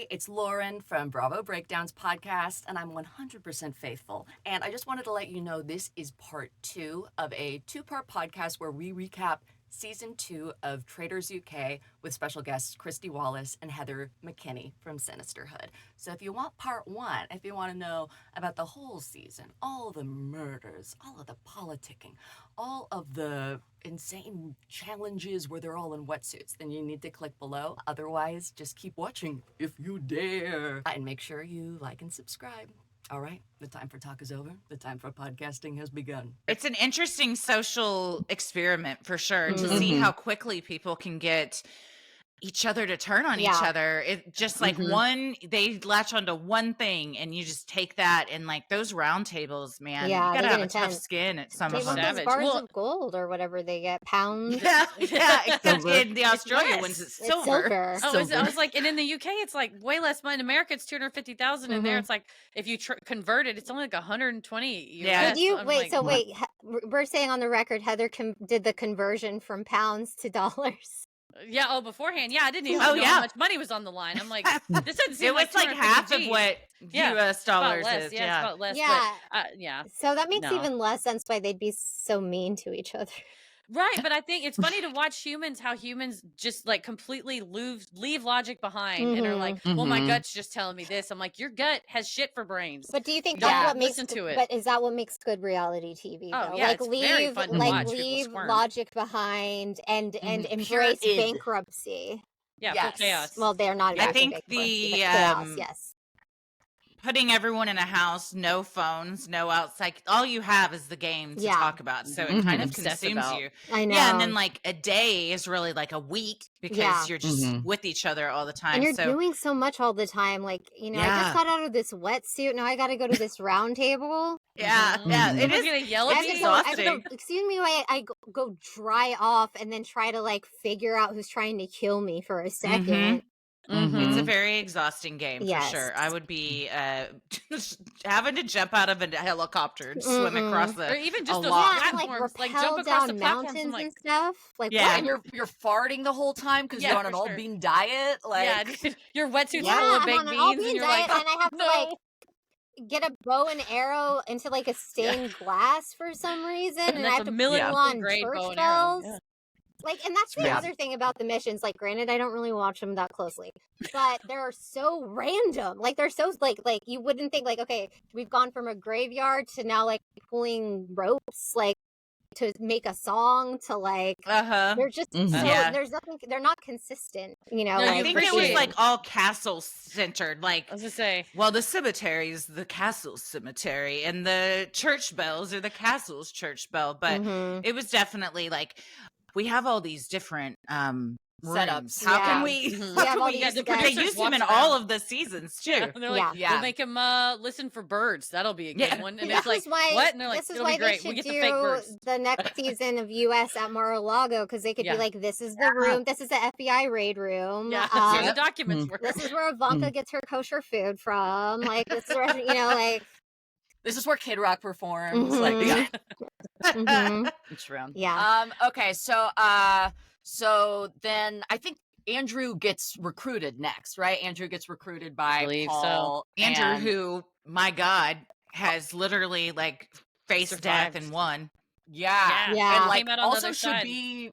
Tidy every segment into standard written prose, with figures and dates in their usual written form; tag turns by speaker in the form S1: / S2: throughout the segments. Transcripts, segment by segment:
S1: Hey, it's Lauren from Bravo Breakdowns podcast, and I'm 100% faithful. And I just wanted to let you know this is part 2 of a 2-part podcast where we recap season 2 of Traitors UK with special guests Christie Wallace and Heather McKinney from Sinisterhood. So if you want part 1, if you want to know about the whole season, all the murders, all of the politicking, all of the insane challenges where they're all in wetsuits, then you need to click below. Otherwise, just keep watching if you dare. And make sure you like and subscribe. All right, the time for talk is over. The time for podcasting has begun.
S2: It's an interesting social experiment for sure to see how quickly people can get each other to turn on each other. It just like they latch onto one thing and you just take that, and like those roundtables, man, you gotta have a tough skin at some of them.
S3: Those bars of gold or whatever they get, pounds.
S2: Yeah, except in the Australia ones, it's silver.
S3: Oh,
S4: I was like, and in the UK, it's like way less money. In America, it's 250,000. And there, it's like if you convert it, it's only like 120.
S2: Yeah.
S3: Did you wait? We're saying on the record, Heather did the conversion from pounds to dollars.
S4: Yeah. Oh, beforehand. Yeah, I didn't even know how much money was on the line. I'm like, this doesn't seem
S2: like half of what U.S. dollars is.
S4: Yeah, it's about less.
S3: Yeah.
S4: But,
S3: So that makes even less sense why they'd be so mean to each other.
S4: Right, but I think it's funny to watch how humans just like completely leave logic behind and are like, well, my gut's just telling me this. I'm like, your gut has shit for brains.
S3: But do you think that's what makes
S4: listen to it?
S3: But is that what makes good reality TV?
S4: Oh,
S3: though?
S4: yeah,
S3: like
S4: it's very fun to watch
S3: leave
S4: people squirm.
S3: logic behind and embrace bankruptcy.
S4: Yeah, for chaos.
S3: Well, they're not.
S2: I think
S3: the chaos, yes.
S2: Putting everyone in a house, no phones, no outside. All you have is the game to talk about. So it kind of consumes you.
S3: I know.
S2: Yeah, and then like a day is really like a week because you're just with each other all the time.
S3: And you're doing so much all the time. Like, I just got out of this wetsuit. Now I got to go to this round table.
S2: Yeah. It is
S4: gonna yell at me.
S2: exhausting.
S3: Excuse me, while I go dry off and then try to like figure out who's trying to kill me for a second.
S2: It's a very exhausting game for sure. I would be having to jump out of a helicopter and swim across the
S4: or even just those
S3: platforms,
S4: like jump across the
S3: mountains
S4: platforms
S3: and stuff. Like
S1: and you're farting the whole time because you're on an all-bean diet. Like
S4: your wetsuit's full of baked beans, and you're like,
S3: and I have to like get a bow and arrow into like a stained glass for some reason, and I have to pull on church bells. Like, and that's the other thing about the missions. Like, granted, I don't really watch them that closely, but they're so random. Like, they're so like you wouldn't think like, okay, we've gone from a graveyard to now like pulling ropes, like to make a song to like. They're just so there's nothing. They're not consistent. You know,
S2: I think it was like all castle centered. Like,
S4: I was gonna say,
S2: well, the cemetery is the castle cemetery, and the church bells are the castle's church bell. But it was definitely like. We have all these different setups. How can we? They use them in all of the seasons too.
S4: And they're like, we'll make him listen for birds. That'll be a good one. And it's like, what? And they're like, it'll be great. We get the fake birds.
S3: The next season of US at Mar-a-Lago because they could be like, this is the room. This is the FBI raid room.
S4: Yeah, the documents were.
S3: This is where Ivanka gets her kosher food from. Like this, like.
S1: This is where Kid Rock performs. Like,
S4: True.
S3: Yeah.
S1: Okay. So then I think Andrew gets recruited next, right? Andrew gets recruited by Paul.
S2: Andrew, who, my God, has literally like faced death and won.
S1: Yeah.
S3: And
S1: like also should be.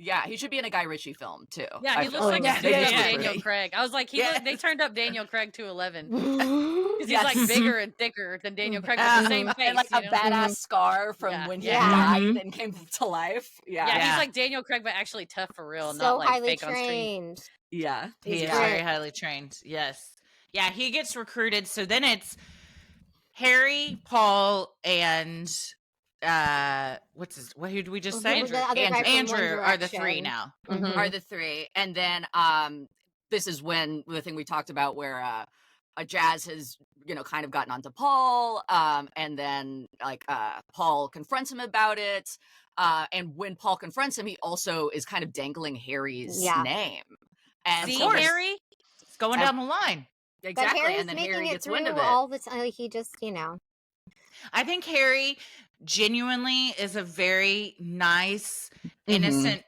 S1: Yeah, he should be in a Guy Ritchie film too.
S4: Yeah, he looks like Daniel Craig. I was like, they turned up Daniel Craig to 11 because he's like bigger and thicker than Daniel Craig with the same face,
S1: and like a badass scar from when he died and came to life. Yeah,
S4: he's like Daniel Craig, but actually tough for real,
S3: so
S4: not like
S3: highly
S4: fake
S3: trained.
S4: On screen.
S1: Yeah,
S2: he is very highly trained. Yes, yeah, he gets recruited. So then it's Harry, Paul, and. What did we just say? Andrew are the three now.
S1: Are the three, and then this is when the thing we talked about where Jazz has kind of gotten onto Paul, and then like Paul confronts him about it, and when Paul confronts him, he also is kind of dangling Harry's name. And
S4: see, Harry,
S2: it's going down the line
S1: exactly, and then Harry gets wind of it
S3: all the time. Like, he just
S2: I think Harry genuinely is a very nice, innocent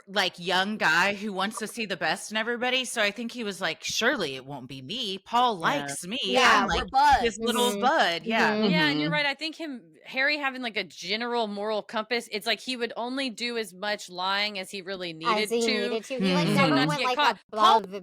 S2: like young guy who wants to see the best in everybody. So I think he was like, surely it won't be me. Paul likes me.
S3: Yeah,
S2: I'm like
S1: we're buds.
S2: this little bud. Yeah.
S4: Yeah, and you're right. I think Harry having like a general moral compass, it's like he would only do as much lying as he really needed to.
S3: He like never
S4: not
S3: went
S4: to get
S3: like
S4: caught.
S3: above,
S4: above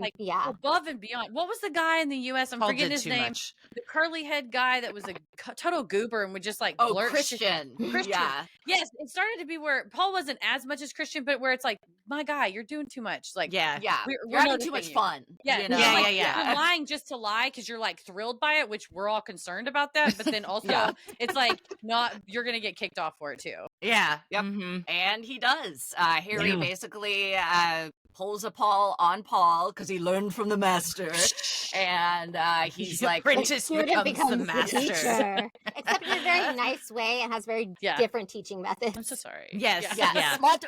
S4: and beyond. What was the guy in the U.S.? I'm
S2: Paul
S4: forgetting
S2: did
S4: his
S2: too
S4: name.
S2: much.
S4: The curly head guy that was a total goober and would just like blurt
S1: Christian.
S4: Christian.
S1: Yeah.
S4: Yes, it started to be where Paul wasn't as much as Christian, but where it's like, my guy, you're doing too much. Like,
S1: Yeah.
S4: we're
S1: having too much fun.
S4: Yeah,
S1: you know?
S4: You're lying just to lie because you're like thrilled by it, which we're all concerned about that. But then also, it's like you're gonna get kicked off for it too.
S1: Yeah. Yep. And he does. Harry basically pulls a Paul on Paul because he learned from the master, and he's
S2: the
S1: like,
S2: apprentice becomes the master.
S3: Teacher. Except in a very nice way and has very different teaching methods.
S4: I'm so sorry.
S2: Yes.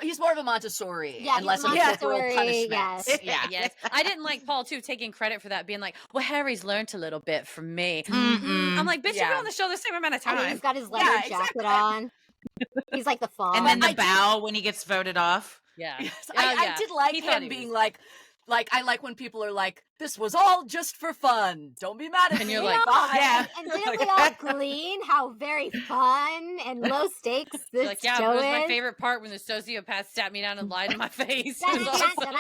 S1: He's more of a Montessori.
S3: Yeah,
S1: unless
S3: he's
S1: it's
S3: Montessori,
S1: punishment.
S4: Yes. I didn't like Paul too taking credit for that, being like, well, Harry's learned a little bit from me. I'm like, bitch, you've been on the show the same amount of time.
S3: And he's got his leather jacket on. He's like the fawn.
S2: And then the bow when he gets voted off.
S4: Yeah.
S1: Yes. I did like him being like, I like when people are like, this was all just for fun. Don't be mad at me.
S4: And you're like,
S1: bye.
S3: And didn't we all glean how very fun and low stakes this
S4: like,
S3: show
S4: it was
S3: is?
S4: my favorite part when the sociopath sat me down and lied in my face. It was awesome.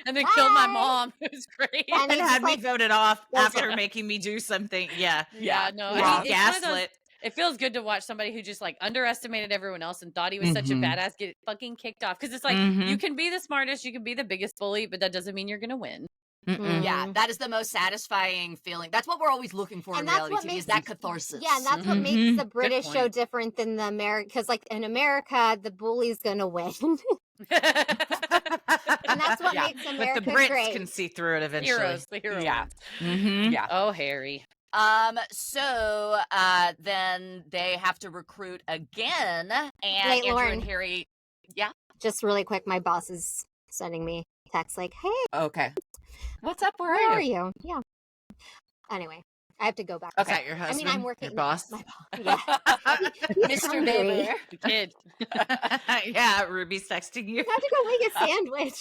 S4: And then
S3: Bye.
S4: killed my mom. It was great.
S3: And
S2: And had me voted off after making me do something. Yeah.
S4: No.
S3: Yeah.
S4: I mean, it's one of those-
S2: Gaslit.
S4: it feels good to watch somebody who just like underestimated everyone else and thought he was such a badass get fucking kicked off. Because it's like, you can be the smartest, you can be the biggest bully, but that doesn't mean you're going to win.
S1: Yeah, that is the most satisfying feeling. That's what we're always looking for in reality TV, is that catharsis.
S3: Yeah, and that's what makes the British show different than the American. Because, like, in America, the bully's gonna win, and that's what makes America
S2: But the Brits
S3: great.
S2: can see through it eventually.
S4: The hero.
S1: Yeah.
S4: wins.
S1: Yeah.
S4: Oh, Harry.
S1: So then they have to recruit again, and
S3: Wait,
S1: Andrew
S3: Lauren.
S1: and Harry. Yeah.
S3: Just really quick, my boss is sending me text like, "Hey,
S1: Okay. What's up? Where
S3: where
S1: are
S3: are
S1: you?
S3: you?" Yeah. Anyway, I have to go back.
S2: Okay, your husband.
S3: I mean, I'm working.
S2: Your boss.
S3: My boss. Yeah. He's
S1: Mr.
S3: hungry.
S1: Neighbor.
S4: The kid.
S2: Yeah, Ruby's texting you.
S3: I have to go make a sandwich.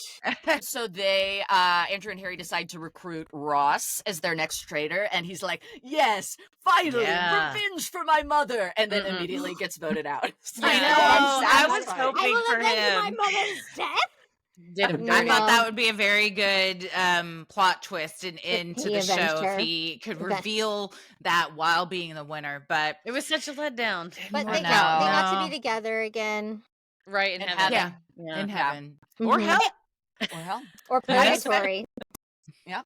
S1: So they, Andrew and Harry decide to recruit Ross as their next traitor, and he's like, yes, finally, revenge for my mother, and then immediately gets voted out. So
S2: I know. I was hoping
S3: I will
S2: for
S3: avenge
S2: him.
S3: my mother's death.
S2: I thought that would be a very good plot twist into the show if he could reveal that while being the winner. But
S4: It was such a letdown.
S3: But they got to be together again.
S4: Right, in heaven.
S2: yeah, in heaven.
S3: Mhm.
S2: Or hell.
S1: Or hell.
S3: Or purgatory.
S1: Yeah.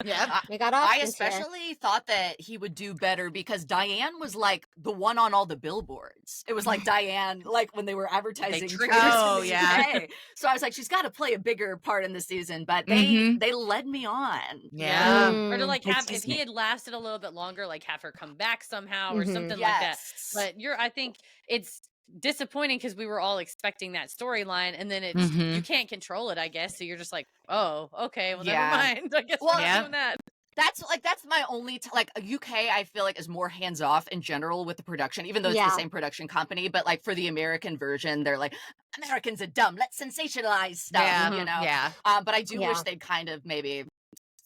S3: We got off.
S1: I especially thought that he would do better because Diane was like the one on all the billboards. It was like Diane, like when they were advertising.
S4: triggered
S1: Traitors
S2: us.
S1: in the
S2: Yeah.
S1: UK. So I was like, she's got to play a bigger part in the season. But they led me on.
S2: Yeah.
S4: Or to like have, if
S2: Excuse
S4: he
S2: me.
S4: had lasted a little bit longer, like have her come back somehow or something like that.
S1: Yes.
S4: But I think it's disappointing because we were all expecting that storyline, and then it's you can't control it, I guess. So you're just like, oh, okay, well, never mind. I guess we're not doing that.
S1: That's my only like UK. I feel like is more hands off in general with the production, even though it's the same production company. But like for the American version, they're like, Americans are dumb. Let's sensationalize stuff, you know.
S2: Yeah.
S1: But I do wish they'd kind of maybe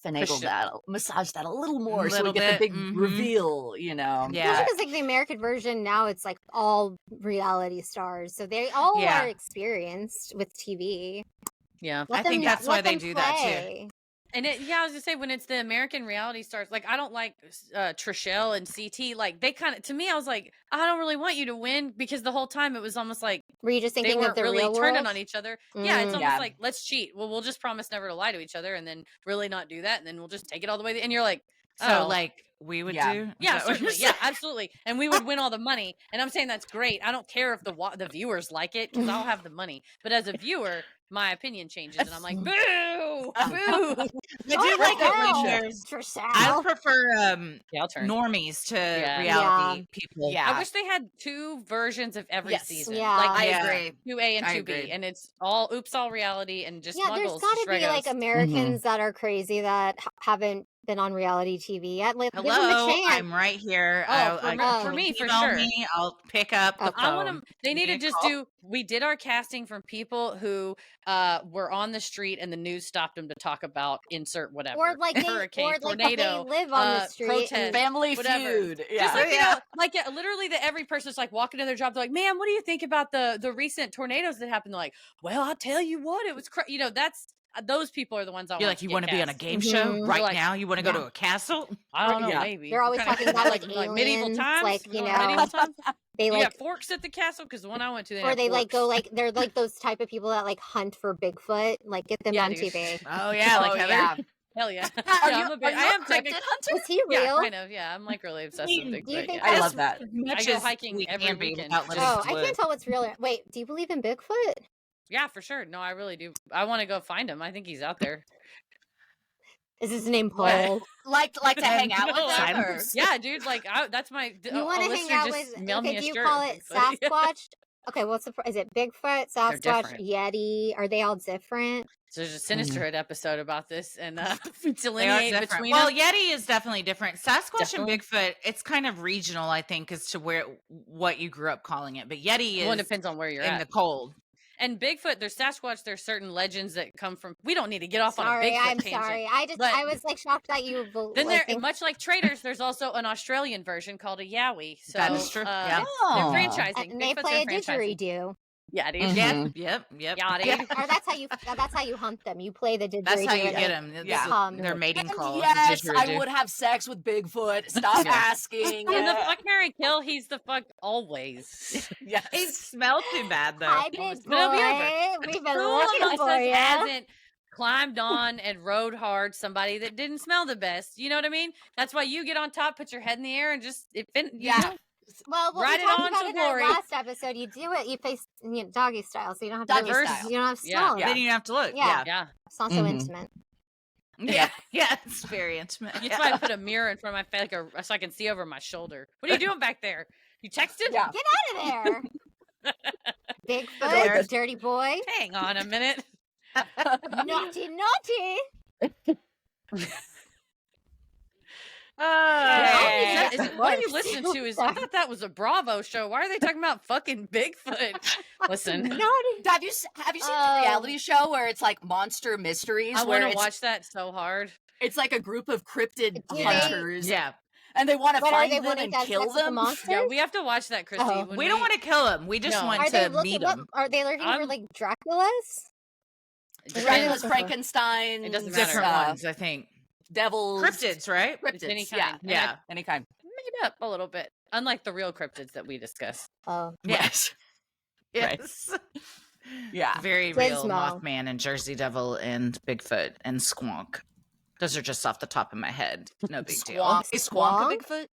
S1: finagle that, massage that a little more, so we get the big reveal, you know.
S3: Yeah, because like the American version now, it's like all reality stars, so they all are experienced with TV.
S4: Yeah,
S2: I think that's why they do that too.
S4: And I was gonna say, when it's the American reality stars, like I don't like Trishelle and CT. Like they kind of, to me, I was like, I don't really want you to win, because the whole time it was almost like
S3: were you just thinking
S4: they weren't
S3: of the
S4: really
S3: real
S4: turning
S3: world?
S4: on each other. Yeah, it's almost like, let's cheat. Well, we'll just promise never to lie to each other, and then really not do that, and then we'll just take it all the way. And you're like,
S2: so like we would do.
S4: Yeah, certainly. Yeah, absolutely. And we would win all the money. And I'm saying that's great. I don't care if the viewers like it, because I'll have the money. But as a viewer, my opinion changes, and I'm like, boo, boo.
S2: I do like it when I prefer normies to reality people.
S1: Yeah,
S4: I wish they had two versions of every season.
S3: Yeah,
S4: like
S1: I agree.
S4: 2A and 2B, and it's all all reality and just muggles.
S3: There's got to be like Americans that are crazy that haven't been on reality TV yet. Like, give them a
S2: Hello,
S3: chance.
S2: I'm right here.
S4: For me, for
S2: email
S4: sure.
S2: me, I'll pick up the phone.
S4: I want them. They need to just do. We did our casting from people who were on the street and the news stopped them to talk about insert whatever,
S3: or like
S4: hurricane,
S3: or like
S4: tornado,
S3: they live on the street,
S4: protest,
S1: Family
S4: whatever.
S1: Feud. Yeah.
S4: Just like literally that every person's like walking to their job. They're like, "Man, what do you think about the recent tornadoes that happened?" They're like, "Well, I'll tell you what, it was that's." Those people are the ones I want.
S2: You're like, you want to be on a game show right now? You want to go to a castle?
S4: I don't know, maybe.
S3: They're always talking about like
S4: medieval times,
S3: like
S4: medieval times.
S3: They
S4: got forks at the castle because the one I went to,
S3: or they like go like they're like those type of people that like hunt for Bigfoot, like get them on TV.
S2: Oh yeah, like Heather.
S1: Yeah.
S4: Hell yeah.
S1: I
S4: am technically
S1: hunter.
S3: Is he real?
S4: Yeah, kind of. Yeah, I'm like really obsessed with Bigfoot.
S3: Do you think
S1: I love that.
S4: I go hiking every weekend.
S3: Oh, I can't tell what's real. Wait, do you believe in Bigfoot?
S4: Yeah, for sure. No, I really do. I want to go find him. I think he's out there.
S3: Is his name Paul?
S1: Like to hang out with him? Or?
S4: Yeah, dude. Like that's my.
S3: You want to hang out with? Okay, do you call it Sasquatch? Okay, is it Bigfoot, Sasquatch, Yeti? Are they all different?
S4: So there's a Sinisterhood episode about this, and delineate between.
S2: Well, Yeti is definitely different. Sasquatch and Bigfoot, it's kind of regional, I think, as to what you grew up calling it. But Yeti is.
S4: Well, it depends on where you're
S2: in
S4: at.
S2: the cold.
S4: And Bigfoot, there's Sasquatch, there's certain legends that come from. We don't need to get off on a Bigfoot tangent.
S3: Sorry. I was like shocked that you.
S4: Then much like Traitors, there's also an Australian version called a Yowie. So
S2: that is true.
S4: They're franchising.
S3: And they play a didgeridoo.
S4: Yeah, dude.
S2: Yep. Yeah,
S3: dude. Or that's how you hunt them. You play the didgeridoo.
S2: That's how you get them.
S3: Yeah.
S2: Their mating call.
S1: Yes, I would have sex with Bigfoot. Stop asking.
S4: In the fuck, marry, kill, he's the fuck always.
S1: Yes.
S2: He smells too bad though.
S3: Hi, big boy. We've been looking for you.
S4: Hasn't climbed on and rode hard somebody that didn't smell the best. You know what I mean? That's why you get on top, put your head in the air, and just
S3: Well, what
S4: ride
S3: we
S4: it
S3: talked
S4: on
S3: about
S4: to
S3: in
S4: glory.
S3: our last episode, you do it, you face doggy style, so you don't have to
S1: Doggy
S3: reverse.
S1: style.
S3: You don't have to smell.
S2: Then you don't have to look.
S4: Yeah.
S3: It's also intimate.
S2: Yeah, it's very intimate.
S4: That's why I put a mirror in front of my face so I can see over my shoulder. What are you doing back there? You texted?
S1: Yeah.
S3: Get out of there. Bigfoot, dirty boy.
S4: Hang on a minute.
S3: Naughty.
S4: What are you listening to? I thought that was a Bravo show. Why are they talking about fucking Bigfoot? Listen,
S1: have you seen the reality show where it's like monster mysteries?
S4: I want to watch that so hard.
S1: It's like a group of cryptid hunters.
S2: Yeah.
S1: And they want to find them and kill them.
S4: Yeah, we have to watch that, Christy.
S3: Oh.
S2: We don't want to kill them. We just want to meet them.
S3: Are they looking for like Dracula's?
S1: Dracula's, Frankenstein.
S4: It doesn't matter.
S2: Different ones, I think.
S1: Devils.
S2: Cryptids, right?
S1: Cryptids,
S4: any kind.
S1: Yeah, any kind.
S4: Made up a little bit. Unlike the real cryptids that we discuss.
S3: Oh.
S1: Yes.
S2: Yes.
S1: Yeah.
S2: Very real Mothman and Jersey Devil and Bigfoot and Squonk. Those are just off the top of my head. No big deal.
S1: Is Squonk a Bigfoot?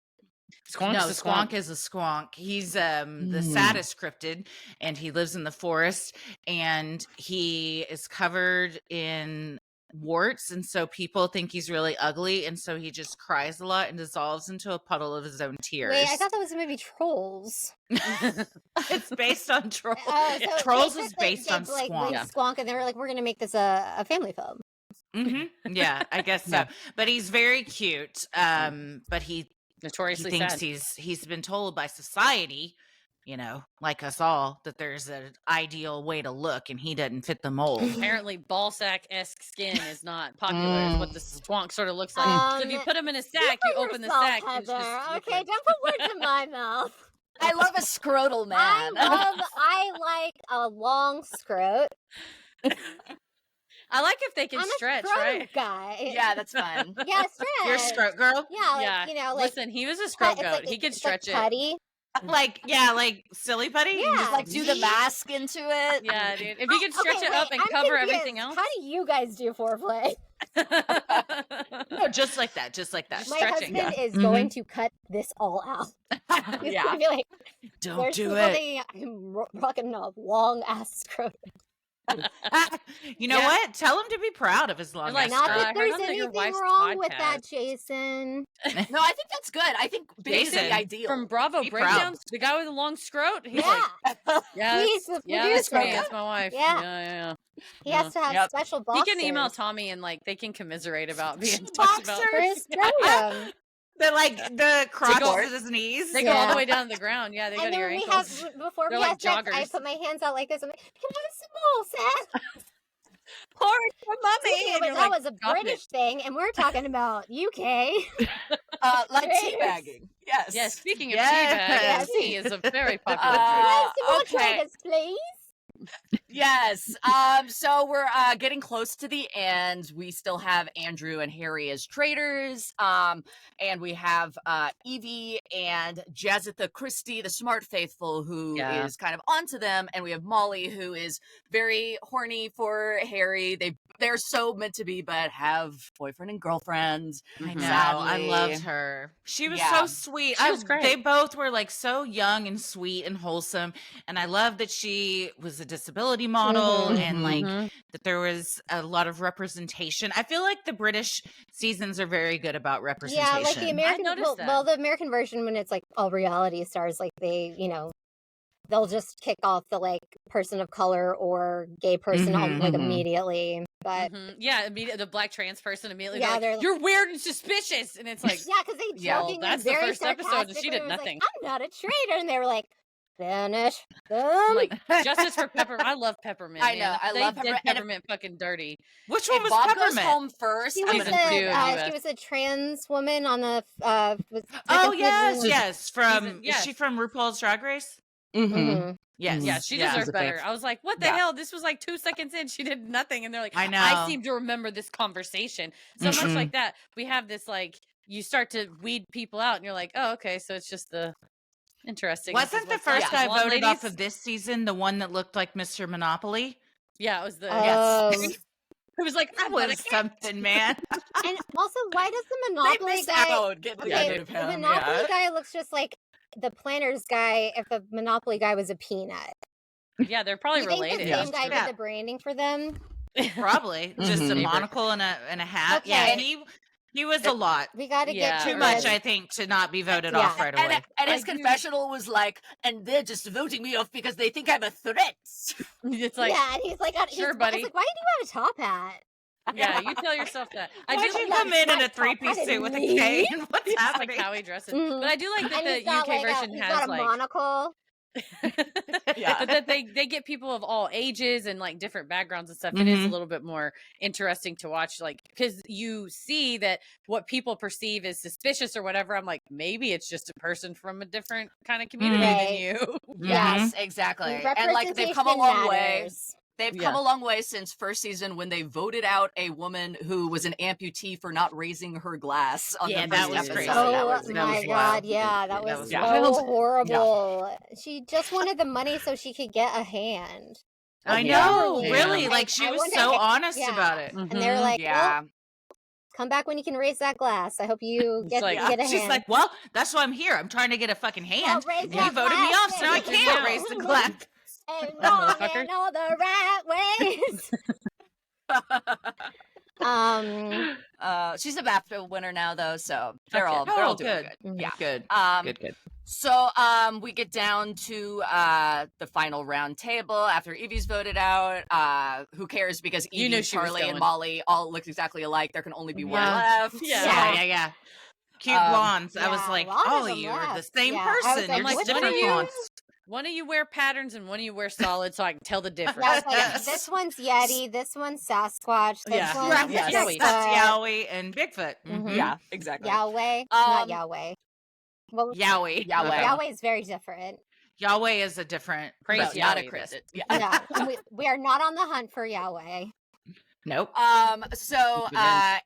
S2: Squonk is a squonk. He's the saddest cryptid, and he lives in the forest, and he is covered in warts, and so people think he's really ugly, and so he just cries a lot and dissolves into a puddle of his own tears.
S3: Wait, I thought that was maybe Trolls.
S2: It's based on Trolls.
S3: So
S2: Trolls is based on
S3: like,
S2: Squonk.
S3: Squonk, and they were like, we're going to make this a family film.
S2: Yeah, I guess so. But he's very cute. But he
S4: notoriously
S2: thinks
S4: sad.
S2: he's been told by society, like us all, that there's an ideal way to look, and he doesn't fit the mold.
S4: Apparently, ball sack-esque skin is not popular. Is what the Squonk sort of looks like. So if you put him in a sack, you open the sack.
S3: Okay, don't put words in my mouth.
S1: I love a scrotal man.
S3: I like a long scrot.
S4: I like if they can stretch, right?
S3: Guy.
S1: Yeah, that's fun.
S3: Yeah, stretch.
S2: You're a scrot girl?
S3: Yeah,
S4: listen, he was a scrot goat. He could stretch it.
S3: Putty.
S2: Like silly putty?
S3: Yeah.
S1: Just like do the mask into it.
S4: Yeah, dude. If he could stretch it up and cover everything else.
S3: How do you guys do foreplay?
S2: No, just like that.
S3: My husband is going to cut this all out. He's going to be like,
S2: don't do it.
S3: I'm rocking a long ass scrotum.
S2: You know what? Tell him to be proud of his long
S4: Like,
S3: Not
S2: skirt.
S3: that there's anything wrong with that, Jason.
S1: No, I think that's good. I think big is the ideal.
S4: From Bravo
S2: Be
S4: Breakdowns, the guy with the long scrot. He's like,
S3: He's the
S4: that's me.
S3: producer.
S4: That's my wife.
S3: Yeah.
S4: Yeah.
S3: He has to have special boxers.
S4: He can email Tommy and like they can commiserate about being talked
S1: Boxers?
S4: about.
S3: For his scrotum.
S2: They're like the crosses his knees.
S4: They go all the way down to the ground. Yeah, they go to your ankles.
S3: Before we had sex, I put my hands out like this. I'm like, can I have some more, Seth?
S2: Pour it for mommy.
S3: But that was a British thing, and we're talking about UK.
S1: Like teabagging. Yes.
S4: Yes. Speaking of teabag, tea is a very popular drink.
S3: Can I have some more Traitors, please?
S1: Yes. So we're getting close to the end. We still have Andrew and Harry as traitors. And we have Evie and Jazitha Christie, the smart faithful, who is kind of onto them. And we have Mollie, who is very horny for Harry. They're so meant to be, but have boyfriend and girlfriend.
S2: I know.
S1: Sadly.
S2: I loved her. She was so sweet.
S4: She was great.
S2: They both were like so young and sweet and wholesome. And I love that she was a disability model and like that there was a lot of representation. I feel like the British seasons are very good about representation.
S3: Yeah, like the American, the American version, when it's like all reality stars, like they, they'll just kick off the like person of color or gay person like immediately. But
S4: the black trans person immediately.
S3: Yeah,
S4: they're like, you're weird and suspicious, and it's like,
S3: because they joking.
S4: That's the first episode, and she did nothing.
S3: Like, I'm not a traitor, and they were like, finish them.
S4: Like justice for Peppermint. I love Peppermint.
S1: I know.
S4: They
S1: love
S4: did Peppermint fucking dirty.
S2: Which one was
S1: Bob
S2: Peppermint?
S1: Goes home first.
S3: She was a trans woman on the.
S2: Yes. Is she from RuPaul's Drag Race? Yes.
S4: Yeah, she deserves better. I was like, what the hell? This was like 2 seconds in. She did nothing. And they're like,
S2: I know.
S4: I seem to remember this conversation. So much like that. We have this like, you start to weed people out and you're like, oh, okay. So it's just the interesting.
S2: Wasn't the first guy voted off of this season the one that looked like Mr. Monopoly?
S4: Yeah, it was the.
S3: Yes.
S4: It was like,
S2: that was something, man.
S3: And also, why does the Monopoly guy? The Monopoly guy looks just like the Planner's guy if the Monopoly guy was a peanut.
S4: Yeah, they're probably related.
S3: The same guy did the branding for them.
S2: Probably just a monocle and a hat.
S3: Okay.
S2: Yeah, and he was a lot.
S3: We got to get
S2: too much, I think, to not be voted off right away.
S1: And his confessional was like, and they're just voting me off because they think I'm a threat.
S4: It's like,
S3: and he's like,
S4: sure, buddy.
S3: Like, why do you have a top hat?
S4: Yeah, you tell yourself that.
S2: Why'd you come in a 3-piece suit with a cane? What's happening?
S4: Like how he dresses. But I do like that the UK version has
S3: got a
S4: like
S3: monocle.
S4: But that they get people of all ages and like different backgrounds and stuff. It is a little bit more interesting to watch, like because you see that what people perceive as suspicious or whatever. I'm like, maybe it's just a person from a different kind of community than you.
S1: Yes, exactly. And like they've come a long way. They've come a long way since first season when they voted out a woman who was an amputee for not raising her glass on the first episode.
S2: Crazy.
S3: Oh my god, that was so horrible. Yeah. She just wanted the money so she could get a hand.
S2: I know, really. Like she was so honest about it.
S3: And they were like, well, come back when you can raise that glass. I hope you get a hand.
S2: She's like, well, that's why I'm here. I'm trying to get a fucking hand. And you voted me off, so now I can't raise the glass.
S3: And wrong in all the right
S1: ways. She's a BAFTA winner now, though, so they're all doing good. Yeah,
S2: good. Good.
S1: So we get down to the final round table after Evie's voted out. Who cares? Because Evie, Charlie, and Mollie all look exactly alike. There can only be one left.
S2: Yeah. Cute blondes. I was like, all of you are the same person. You're just different blondes.
S4: One of you wear patterns and one of you wear solid, so I can tell the difference.
S3: This one's Yeti, this one's Sasquatch, this one's
S2: Bigfoot. That's Yowie and Bigfoot.
S1: Yeah, exactly.
S3: Yahweh, not Yahweh.
S2: Yahweh.
S3: Yahweh is very different.
S2: Yahweh is a different
S4: crazy.
S1: Not a Chris.
S3: We are not on the hunt for Yahweh.
S2: Nope.
S1: So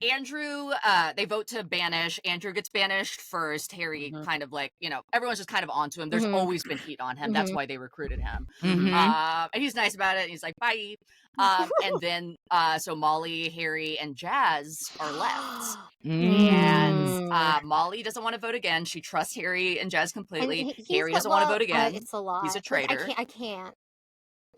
S1: Andrew, they vote to banish. Andrew gets banished first. Harry kind of like, everyone's just kind of onto him. There's always been heat on him. That's why they recruited him. And he's nice about it. He's like, bye. And then, so Mollie, Harry, and Jazz are left. And Mollie doesn't want to vote again. She trusts Harry and Jazz completely. Harry doesn't want to vote again.
S3: It's a lot.
S1: He's a traitor.
S3: I can't.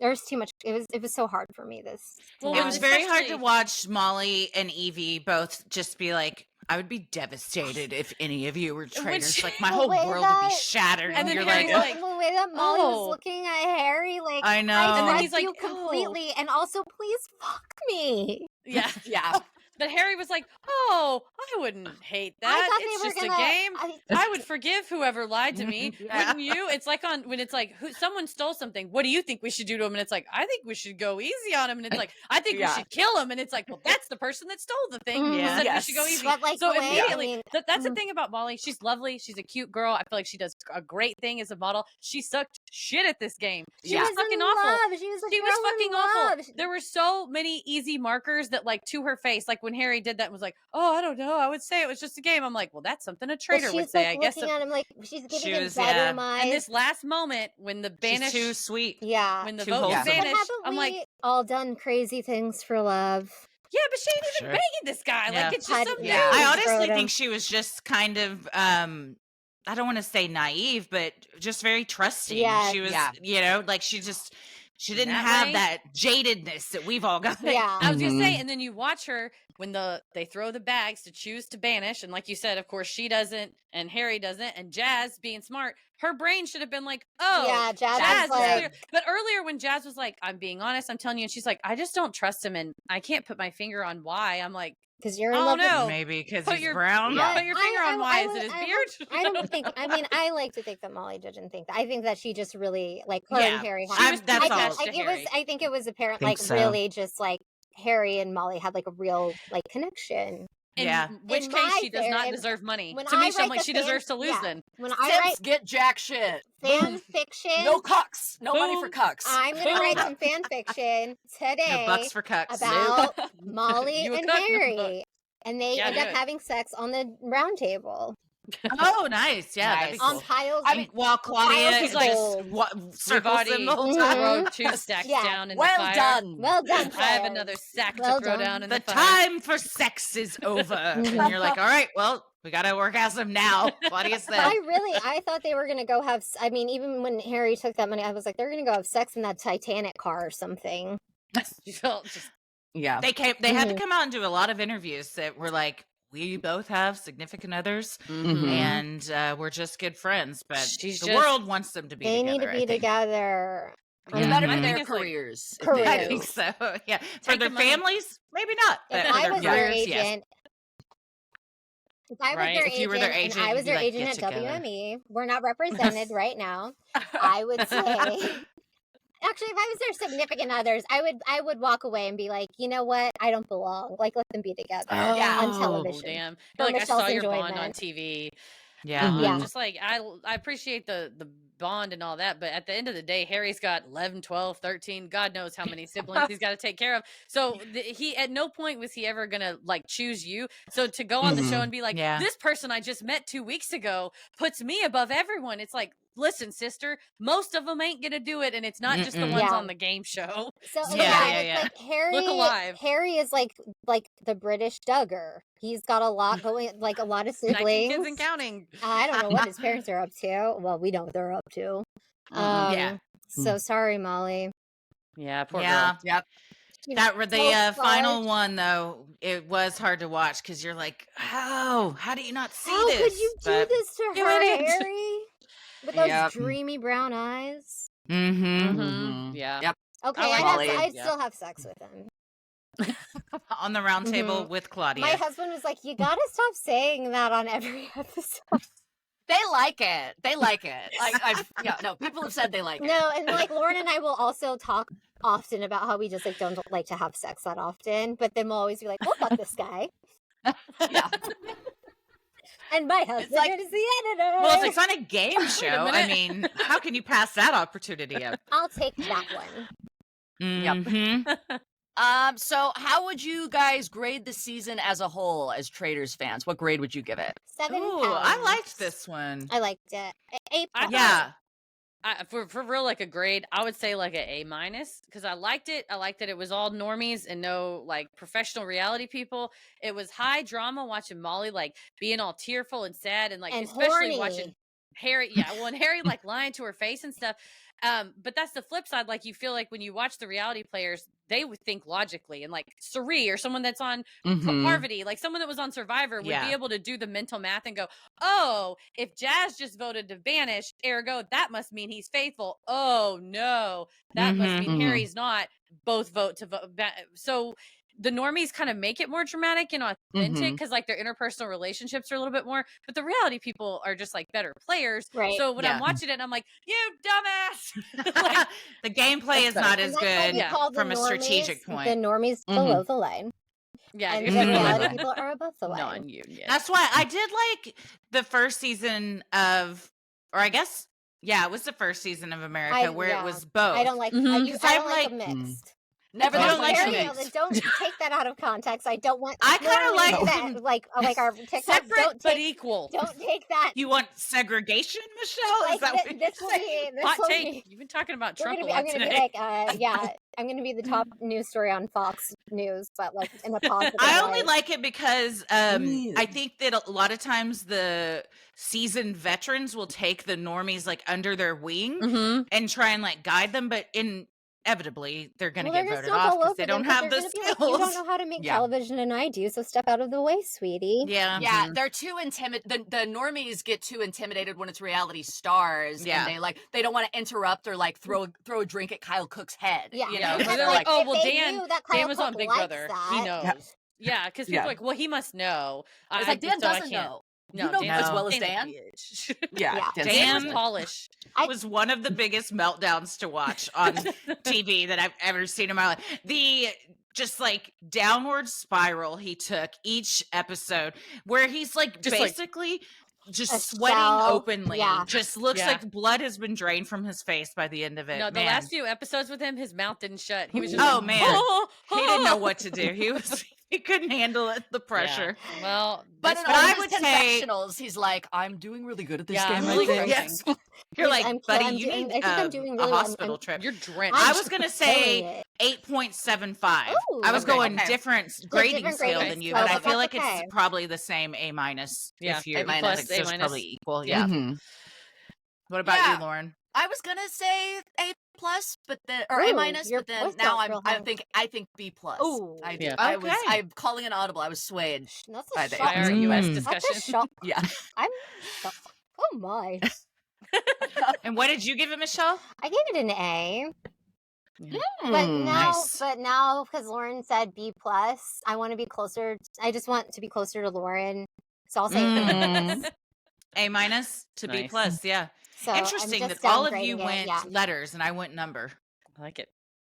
S3: There's too much. It was so hard for me this.
S2: Well, it was very hard to watch Mollie and Evie both just be like, I would be devastated if any of you were traitors. Like, my whole world would be shattered.
S3: And
S2: you're
S3: the
S2: like,
S3: way that Mollie was looking at Harry, like,
S2: I know.
S3: I trust you completely, and also please fuck me.
S4: Yeah. Yeah. But Harry was like, "Oh, I wouldn't hate that. It's just a game. I would forgive whoever lied to me. Wouldn't you?" It's like when it's like someone stole something. What do you think we should do to him? And it's like, I think we should go easy on him. And it's like, I think we should kill him. And it's like, well, that's the person that stole the thing. Yeah. We should go easy.
S3: But, like,
S4: so immediately, that's the thing about Mollie. She's lovely. She's a cute girl. I feel like she does a great thing as a model. She sucked shit at this game. She was fucking awful. She was fucking awful. There were so many easy markers that, like, to her face, like when Harry did that and was like, "Oh, I don't know. I would say it was just a game." I'm like, well, that's something a traitor would say. I guess. Looking at him like she's giving him better minds. And this last moment when the banish,
S2: she's too sweet.
S3: Yeah.
S4: When the vote vanished, I'm like,
S3: all done crazy things for love.
S4: Yeah, but she ain't even banging this guy. Yeah. Like, it's just some dude.
S2: I honestly think she was just kind of, I don't want to say naive, but just very trusting. Yeah. She was, you know, like she didn't have that jadedness that we've all got.
S3: Yeah.
S4: I was going to say, and then you watch her when they throw the bags to choose to banish. And like you said, of course, she doesn't and Harry doesn't. And Jazz, being smart, her brain should have been like, oh,
S3: yeah, Jazz was
S4: clear. But earlier when Jazz was like, I'm being honest, I'm telling you. And she's like, I just don't trust him. And I can't put my finger on why. I'm like,
S3: because you're in love with him.
S2: Maybe because he's brown.
S4: Put your finger on why. Is it his beard?
S3: I don't think. I mean, I like to think that Mollie didn't think that. I think that she just really like her and Harry. I think it was apparent, like really just like Harry and Mollie had like a real like connection.
S4: In which case she does not deserve money. To me, I'm like, she deserves to lose then.
S1: When I get jack shit.
S3: Fan fiction.
S1: No cucks. No money for cucks.
S3: I'm going to write some fan fiction today.
S2: No bucks for cucks.
S3: About Mollie and Harry. And they end up having sex on the round table.
S2: Oh, nice. Yeah.
S3: Nice. On piles.
S2: I mean, while Claudia is like circles them the whole time.
S4: Throw 2 stacks down in the fire.
S3: Well done.
S4: I have another sack to throw down in the fire.
S2: The time for sex is over. And you're like, all right, well, we got to orgasm now. Claudia said.
S3: I thought they were going to go have, I mean, even when Harry took that money, I was like, they're going to go have sex in that Titanic car or something.
S4: You felt just.
S2: Yeah. They had to come out and do a lot of interviews that were like, we both have significant others and we're just good friends, but the world wants them to be together.
S3: They need to be together.
S1: Better for their careers.
S2: I think so. Yeah. For their families, maybe not.
S3: If I was their agent, if I was their agent and I was their agent at WME, we're not represented right now. I would say. Actually, if I was their significant others, I would walk away and be like, you know what? I don't belong. Like, let them be together on television.
S4: Damn. I feel like I saw your bond on TV.
S2: Yeah.
S3: Yeah.
S4: Just like, I appreciate the bond and all that, but at the end of the day, Harry's got 11, 12, 13, God knows how many siblings he's got to take care of. So he, at no point was he ever going to like choose you. So to go on the show and be like, this person I just met 2 weeks ago puts me above everyone. It's like, listen, sister, most of them ain't gonna do it, and it's not just the ones on the game show.
S3: So it's like Harry.
S4: Look alive.
S3: Harry is like the British Duggar. He's got a lot going, like a lot of siblings.
S4: 19 kids and counting.
S3: I don't know what his parents are up to. Well, we know what they're up to. So sorry, Mollie.
S4: Yeah, poor girl.
S2: Yep. The final one, though, it was hard to watch because you're like, how do you not see this?
S3: How could you do this to her, Harry? With those dreamy brown eyes.
S4: Yeah.
S2: Yep.
S3: Okay, I'd still have sex with him.
S2: On the round table with Claudia.
S3: My husband was like, you gotta stop saying that on every episode.
S1: They like it. People have said they like it.
S3: No, and like Lauren and I will also talk often about how we just like don't like to have sex that often, but then we'll always be like, we'll fuck this guy.
S1: Yeah.
S3: And my husband is the editor.
S2: Well, it's on a game show. I mean, how can you pass that opportunity up?
S3: I'll take that one.
S1: Yep. So how would you guys grade the season as a whole as Traitors fans? What grade would you give it?
S3: 7
S2: Ooh,
S3: pounds.
S2: I liked this one.
S3: I liked it. 8 pounds.
S2: Yeah.
S4: For real, like a grade, I would say like an A- because I liked it. I liked that it was all normies and no like professional reality people. It was high drama watching Mollie like being all tearful and sad and like especially
S3: horny.
S4: watching Harry. Yeah, well, and Harry like lying to her face and stuff. But that's the flip side. Like, you feel like when you watch the reality players, they would think logically, and like Suri or someone that's on Parvati, like someone that was on Survivor would be able to do the mental math and go, oh, if Jazz just voted to banish, ergo, that must mean he's faithful. Oh no, that must mean Harry's not. Both vote to vote. So the normies kind of make it more dramatic and authentic because like their interpersonal relationships are a little bit more, but the reality people are just like better players.
S3: Right.
S4: So when I'm watching it, I'm like, you dumbass. Like,
S2: the gameplay is not as good from a strategic point.
S3: The normies below the line.
S4: Yeah,
S3: and the reality people are above the line.
S4: Non-union.
S2: That's why I did like the first season of, or I guess, it was the first season of America where it was both.
S3: I don't like. I don't like a mixed.
S1: Never
S3: don't
S1: like
S3: don't take that out of context. I don't want.
S2: I kind of like
S3: that. Like our TikToks,
S4: separate but equal.
S3: Don't take that.
S2: You want segregation, Michelle?
S3: Like,
S2: Is that what
S3: this will be
S4: hot take? You've been talking about Trump a lot
S3: I'm gonna
S4: today.
S3: be like, I'm gonna be the top news story on Fox News, but like in a positive
S2: I
S3: way.
S2: only like it because I think that a lot of times the seasoned veterans will take the normies like under their wing and try and like guide them, but inevitably they're going to get voted off because they don't have the skills.
S3: Like, you don't know how to make television, and I do, so step out of the way, sweetie.
S1: Yeah, they're too intimidated. The normies get too intimidated when it's reality stars, and they don't want to interrupt or like throw a drink at Kyle Cook's head.
S3: Yeah,
S1: you know,
S4: they're like, oh well, Dan was
S3: Cook
S4: on Big
S3: likes
S4: Brother, he knows. Yeah, because people are like, well, he must know.
S1: It's like Dan doesn't know.
S4: No,
S1: you know as well as Dan.
S2: Dan
S4: was polished.
S2: Was one of the biggest meltdowns to watch on TV that I've ever seen in my life. The just like downward spiral he took each episode, where he's like just basically just sweating openly. Just looks like blood has been drained from his face by the end of it.
S4: No, the last few episodes with him, his mouth didn't shut. He was just
S2: he didn't know what to do. He couldn't handle it, the pressure.
S4: Yeah. Well,
S1: but in all his confessionals, he's like, I'm doing really good at this game.
S4: Really
S1: yes.
S2: You're like, buddy, you need a hospital trip.
S4: You're drenched.
S2: I was going to say 8.75. I was going different grading scale than you, but I feel like it's probably the same A minus. If you're
S4: plus,
S2: so it's probably equal. Yeah. What about you, Lauren?
S1: I was gonna say A plus, but then A minus, but then now I think B plus.
S3: Oh,
S1: I do. I'm calling an audible. I was swayed by the
S4: US discussion.
S3: That's a shock.
S1: Yeah,
S3: I'm. Oh my.
S2: And what did you give it, Michelle?
S3: I gave it an A. But now, because Lauren said B plus, I want to be closer. I just want to be closer to Lauren, so I'll say
S2: A minus to B plus. Yeah.
S3: So
S2: interesting that all of you went letters and I went number.
S4: I like it.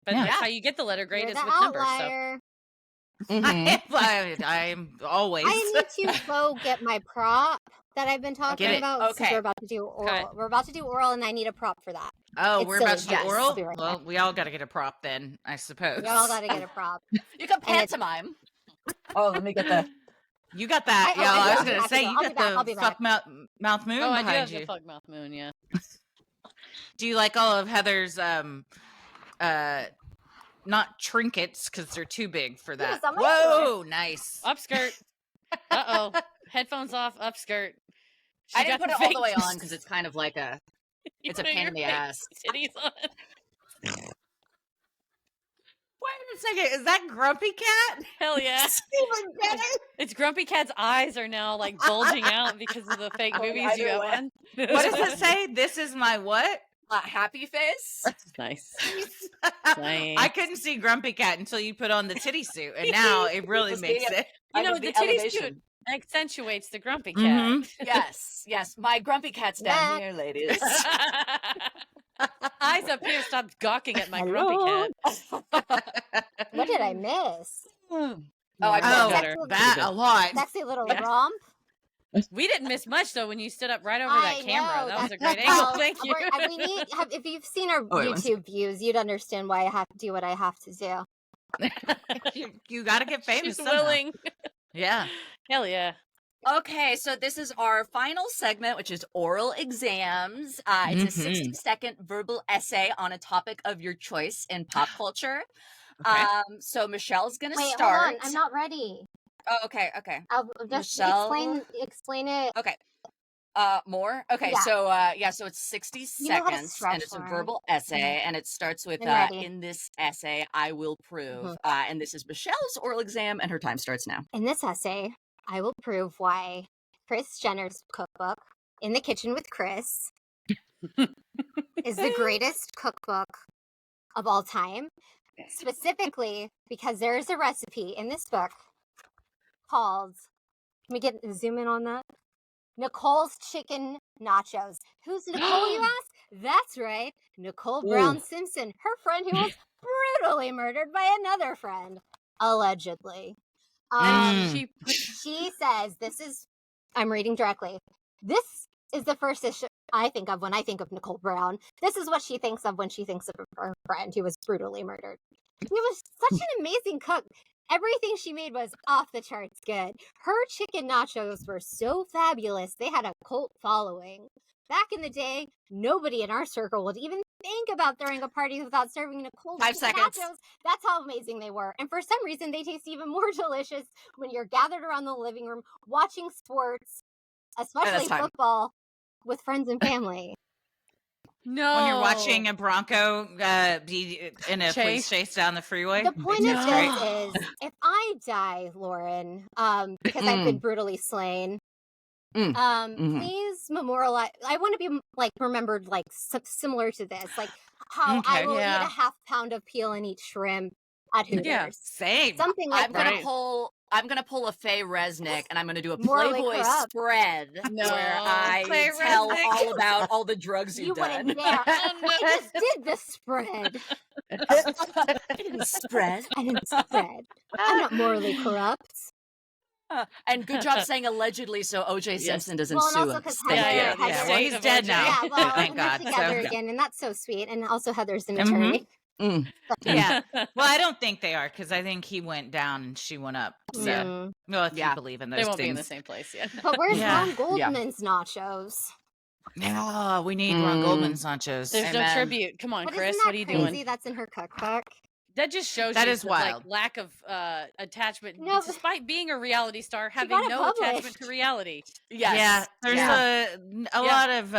S4: But that's how you get the letter grade is with
S3: outlier.
S4: numbers. So.
S2: I'm always.
S3: I need to go get my prop that I've been talking about.
S1: Okay.
S3: Since we're about to do oral. We're about to do oral, and I need a prop for that.
S2: Oh, we're about to do
S3: Yes.
S2: oral?
S3: Right
S2: well, we all got to get a prop then, I suppose.
S3: We all got to get a prop.
S1: You can pantomime. Oh, let me get the...
S2: You got that. I was going to say, you got
S3: the
S2: fuck mouth moon
S4: I
S2: behind
S4: do have
S2: you.
S4: the fuck mouth moon, yeah.
S2: Do you like all of Heather's, not trinkets, because they're too big for that? Whoa, nice.
S4: Upskirt. Uh-oh. Headphones off, upskirt.
S1: I didn't put it all the way on, because it's kind of like it's a pain in the ass.
S4: Titties on.
S2: Wait a second, is that Grumpy Cat?
S4: Hell yeah.
S2: Even better.
S4: It's Grumpy Cat's eyes are now like bulging out because of the fake movies you have on.
S2: What does it say? This is my what?
S1: Happy face.
S4: Nice.
S2: I couldn't see Grumpy Cat until you put on the titty suit, and now it really makes it.
S4: You know, the titty suit accentuates the Grumpy Cat.
S1: Yes. My Grumpy Cat's down here, ladies.
S4: Eyes up here, stop gawking at my Grumpy Cat.
S3: What did I miss?
S2: That a lot.
S3: Sexy little romp.
S4: We didn't miss much though when you stood up right over that camera. That was a great angle. Thank you.
S3: If you've seen our YouTube views, you'd understand why I have to do what I have to do.
S2: You got to get famous.
S4: She's willing.
S2: Yeah.
S4: Hell yeah.
S1: Okay, so this is our final segment, which is oral exams. It's a 60-second verbal essay on a topic of your choice in pop culture. Okay. So Michelle's going to start.
S3: Hold on. I'm not ready.
S1: Oh, okay.
S3: I'll just
S1: Michelle...
S3: explain it.
S1: Okay. More? Okay,
S3: Yeah.
S1: so it's 60
S3: You know how to
S1: seconds,
S3: stretch,
S1: and it's a
S3: Lauren.
S1: verbal essay, and it starts with,
S3: I'm ready.
S1: in this essay, I will prove, and this is Michelle's oral exam, and her time starts now.
S3: In this essay, I will prove why Kris Jenner's cookbook, In the Kitchen with Kris, is the greatest cookbook of all time. Specifically because there is a recipe in this book called, can we zoom in on that? Nicole's chicken nachos. Who's Nicole, you ask? That's right, Nicole Brown Simpson, her friend who was brutally murdered by another friend, allegedly. She says, I'm reading directly, this is the first dish I think of when I think of Nicole Brown. This is what she thinks of when she thinks of her friend who was brutally murdered. She was such an amazing cook. Everything she made was off the charts good. Her chicken nachos were so fabulous, they had a cult following. Back in the day, nobody in our circle would even think about throwing a party without serving Nicole's
S1: 5 seconds.
S3: nachos. That's how amazing they were. And for some reason, they taste even more delicious when you're gathered around the living room watching sports, especially football, with friends and family.
S2: No. When you're watching a Bronco be in a police chase down the freeway.
S3: The point of this is, if I die, Lauren, because I've been brutally slain, please memorialize. I want to be like remembered like similar to this, like how I will eat a half pound of peel and eat shrimp at Hooters.
S2: Yeah, same.
S3: Something like
S1: I'm gonna pull a Faye Resnick, and I'm gonna do a Playboy spread where I tell all about all the drugs you've done.
S3: Wouldn't dare. I just did the spread.
S1: I didn't spread.
S3: I'm not morally corrupt.
S1: And good job saying allegedly, so OJ Simpson doesn't sue
S3: also
S1: us.
S3: Heather,
S2: well, he's dead now.
S3: Yeah, well,
S2: thank God.
S3: We're together again, and that's so sweet. And also, Heather's an attorney.
S2: Yeah. Well, I don't think they are, because I think he went down and she went up. So, well, if you believe in those things.
S4: They won't be in the same place yet.
S3: But where's Ron Goldman's nachos?
S2: No, we need Ron Goldman's nachos.
S4: There's no tribute. Come on, Kris. What are you doing?
S3: That's in her cookbook.
S4: That just shows
S2: that
S4: you
S2: is
S4: the
S2: wild.
S4: lack of attachment. No, despite being a reality star, having no attachment to reality.
S2: Yes. Yeah, there's a lot of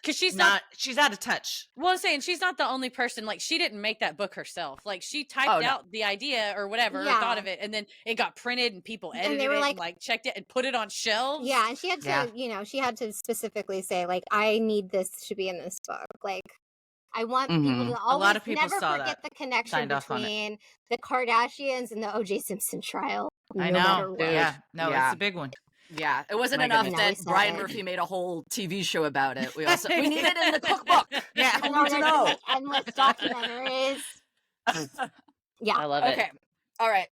S4: because she's
S2: out of touch.
S4: Well, I'm saying she's not the only person. Like, she didn't make that book herself. Like, she typed out the idea or whatever, or thought of it, and then it got printed and people edited it and like checked it and put it on shelves.
S3: Yeah, and she had to, she had to specifically say, like, I need this to be in this book. Like, I want people to always never forget the connection between the Kardashians and the O.J. Simpson trial.
S2: I know. Yeah. No, it's a big one.
S1: Yeah. It wasn't enough that Brian Murphy made a whole TV show about it. We need it in the cookbook.
S2: Yeah.
S3: I want to know. Endless documentaries. Yeah.
S4: I love it.
S1: Okay. All right.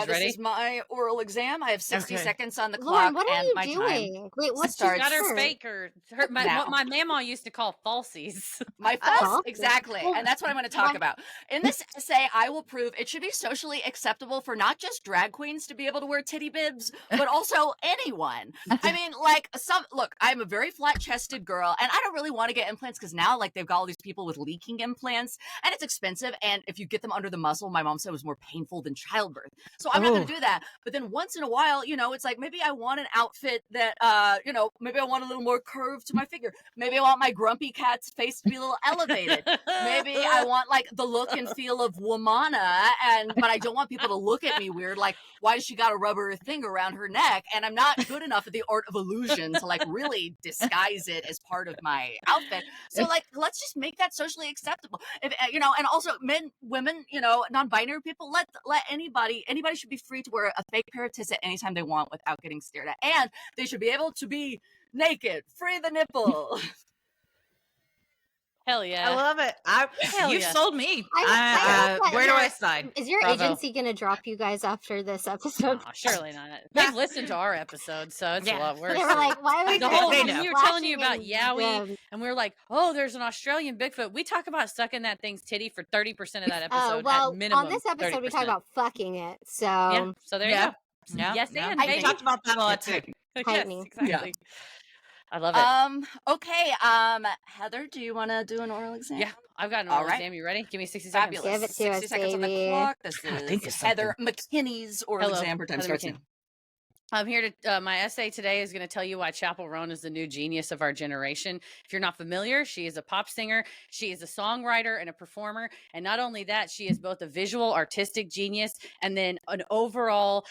S1: This is my oral exam. I have 60 seconds on the clock.
S3: Lauren, what are
S1: and
S3: you
S1: my
S3: doing?
S1: time
S3: Wait, what's
S4: she's got her fake or what my mama used to call falsies.
S1: My false, exactly. And that's what I'm going to talk about. In this essay, I will prove it should be socially acceptable for not just drag queens to be able to wear titty bibs, but also anyone. I mean, like, look, I'm a very flat-chested girl, and I don't really want to get implants because now, like, they've got all these people with leaking implants, and it's expensive, and if you get them under the muscle, my mom said it was more painful than childbirth. So I'm not going to do that. But then once in a while, it's like maybe I want an outfit that, maybe I want a little more curve to my figure. Maybe I want my grumpy cat's face to be a little elevated. Maybe I want like the look and feel of Womana, but I don't want people to look at me weird. Like, why does she got a rubber thing around her neck? And I'm not good enough at the art of illusion to like really disguise it as part of my outfit. So like, let's just make that socially acceptable. If, and also men, women, non-binary people, let anybody should be free to wear a fake pair of tits at any time they want without getting stared at. And they should be able to be naked, free the nipple.
S4: Hell yeah.
S2: I love it. You sold me. Where do I sign?
S3: Is your agency going to drop you guys after this episode?
S4: Oh, surely not. They've listened to our episode, so it's a lot worse.
S3: They were like, why are we
S4: we were telling you about Yowie, and we were like, oh, there's an Australian Bigfoot. We talk about sucking that thing's titty for 30% of that episode at minimum.
S3: On this episode, 30%. We talk about fucking it. So,
S4: so there you go.
S2: Yeah.
S4: Yes, and
S2: I talked about that a lot too.
S4: Yes, exactly. Yeah. I love it.
S1: Okay. Heather, do you want to do an oral exam?
S4: Yeah, I've got an oral exam. You ready? Give me 60 seconds.
S3: Give it to
S1: 60
S3: us,
S1: seconds
S3: baby.
S1: on the clock. This is Heather McKinney's oral exam. Her time starts now.
S4: I'm here to, my essay today is going to tell you why Chappell Roan is the new genius of our generation. If you're not familiar, she is a pop singer. She is a songwriter and a performer. And not only that, she is both a visual artistic genius and then an overall,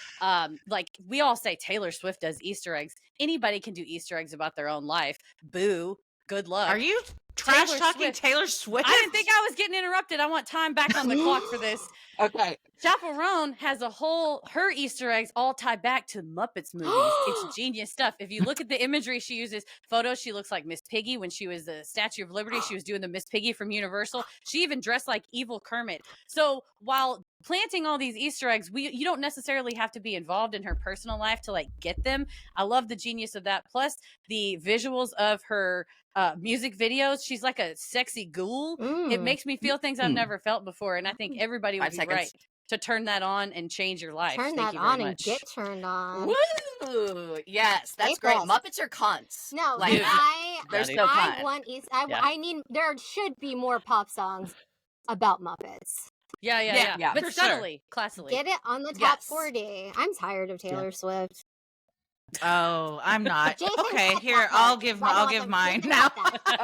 S4: like we all say Taylor Swift does Easter eggs. Anybody can do Easter eggs about their own life. Boo. Good luck.
S2: Are you trash talking Taylor Swift?
S4: I didn't think I was getting interrupted. I want time back on the clock for this.
S1: Okay.
S4: Chappell Roan has her Easter eggs all tied back to Muppets movies. It's genius stuff. If you look at the imagery she uses, photos, she looks like Miss Piggy when she was the Statue of Liberty. She was doing the Miss Piggy from Universal. She even dressed like evil Kermit. So while planting all these Easter eggs, you don't necessarily have to be involved in her personal life to like get them. I love the genius of that. Plus the visuals of her music videos. She's like a sexy ghoul. It makes me feel things I've never felt before. And I think everybody would be right to turn that on and change your life.
S3: Turn that on and get turned on.
S1: Woo! Yes, that's great. Muppets are cunts.
S3: No,
S1: like, there's no cunt.
S3: I mean, there should be more pop songs about Muppets.
S4: Yeah. But subtly, classily.
S3: Get it on the top 40. I'm tired of Taylor Swift.
S2: Oh, I'm not. Okay, here, I'll give mine now.